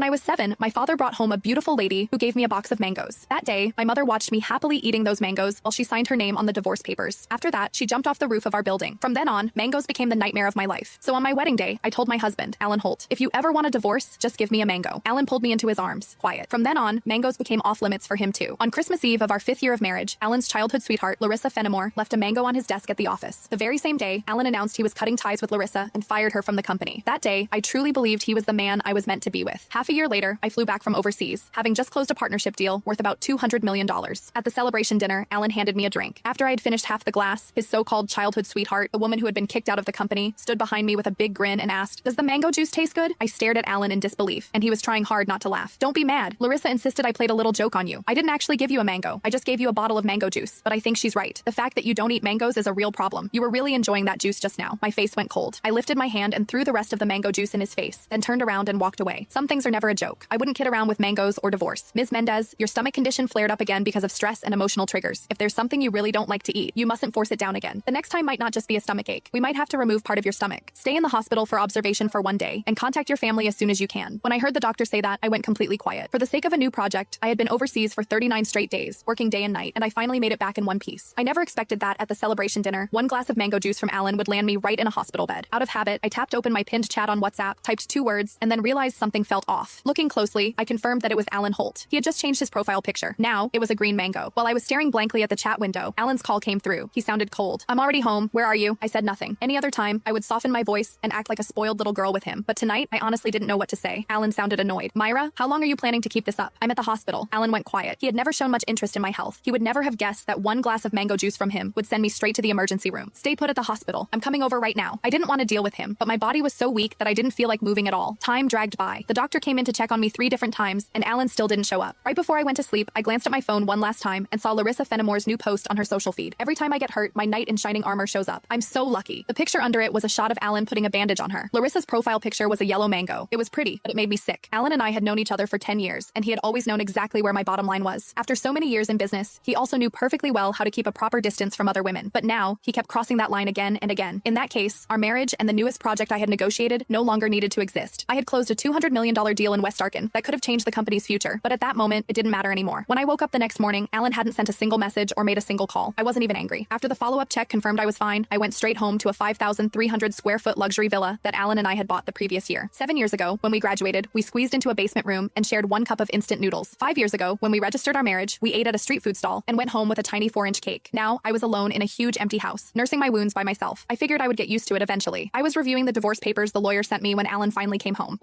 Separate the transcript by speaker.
Speaker 1: When I was 7, my father brought home a beautiful lady who gave me a box of mangoes. That day, my mother watched me happily eating those mangoes while she signed her name on the divorce papers. After that, she jumped off the roof of our building. From then on, mangoes became the nightmare of my life. So on my wedding day, I told my husband, Alan Holt, if you ever want a divorce, just give me a mango. Alan pulled me into his arms. Quiet. From then on, mangoes became off limits for him too. On Christmas Eve of our 5th year of marriage, Alan's childhood sweetheart, Larissa Fenimore, left a mango on his desk at the office. The very same day, Alan announced he was cutting ties with Larissa and fired her from the company. That day, I truly believed he was the man I was meant to be with. Half a year later, I flew back from overseas, having just closed a partnership deal worth about $200 million. At the celebration dinner, Alan handed me a drink. After I had finished half the glass, his so-called childhood sweetheart, the woman who had been kicked out of the company, stood behind me with a big grin and asked, "Does the mango juice taste good?" I stared at Alan in disbelief, and he was trying hard not to laugh. "Don't be mad. Larissa insisted I played a little joke on you. I didn't actually give you a mango. I just gave you a bottle of mango juice. But I think she's right. The fact that you don't eat mangoes is a real problem. You were really enjoying that juice just now." My face went cold. I lifted my hand and threw the rest of the mango juice in his face, then turned around and walked away. Some things are never a joke. I wouldn't kid around with mangoes or divorce. Ms. Mendez, your stomach condition flared up again because of stress and emotional triggers. If there's something you really don't like to eat, you mustn't force it down again. The next time might not just be a stomach ache. We might have to remove part of your stomach. Stay in the hospital for observation for 1 day and contact your family as soon as you can. When I heard the doctor say that, I went completely quiet. For the sake of a new project, I had been overseas for 39 straight days, working day and night, and I finally made it back in one piece. I never expected that at the celebration dinner, one glass of mango juice from Alan would land me right in a hospital bed. Out of habit, I tapped open my pinned chat on WhatsApp, typed 2 words, and then realized something felt off. Looking closely, I confirmed that it was Alan Holt. He had just changed his profile picture. Now, it was a green mango. While I was staring blankly at the chat window, Alan's call came through. He sounded cold. "I'm already home. Where are you?" I said nothing. Any other time, I would soften my voice and act like a spoiled little girl with him. But tonight, I honestly didn't know what to say. Alan sounded annoyed. "Myra, how long are you planning to keep this up?" "I'm at the hospital." Alan went quiet. He had never shown much interest in my health. He would never have guessed that one glass of mango juice from him would send me straight to the emergency room. "Stay put at the hospital. I'm coming over right now." I didn't want to deal with him, but my body was so weak that I didn't feel like moving at all. Time dragged by. The doctor came in to check on me 3 different times, and Alan still didn't show up. Right before I went to sleep, I glanced at my phone one last time and saw Larissa Fenimore's new post on her social feed. "Every time I get hurt, my knight in shining armor shows up. I'm so lucky." The picture under it was a shot of Alan putting a bandage on her. Larissa's profile picture was a yellow mango. It was pretty, but it made me sick. Alan and I had known each other for 10 years, and he had always known exactly where my bottom line was. After so many years in business, he also knew perfectly well how to keep a proper distance from other women. But now, he kept crossing that line again and again. In that case, our marriage and the newest project I had negotiated no longer needed to exist. I had closed a $200 million deal in West Arkin that could have changed the company's future, but at that moment, it didn't matter anymore. When I woke up the next morning, Alan hadn't sent a single message or made a single call. I wasn't even angry. After the follow-up check confirmed I was fine, I went straight home to a 5,300 square foot luxury villa that Alan and I had bought the previous year. 7 years ago, when we graduated, we squeezed into a basement room and shared 1 cup of instant noodles. 5 years ago, when we registered our marriage, we ate at a street food stall and went home with a tiny 4-inch cake. Now, I was alone in a huge empty house, nursing my wounds by myself. I figured I would get used to it eventually. I was reviewing the divorce papers the lawyer sent me when Alan finally came home.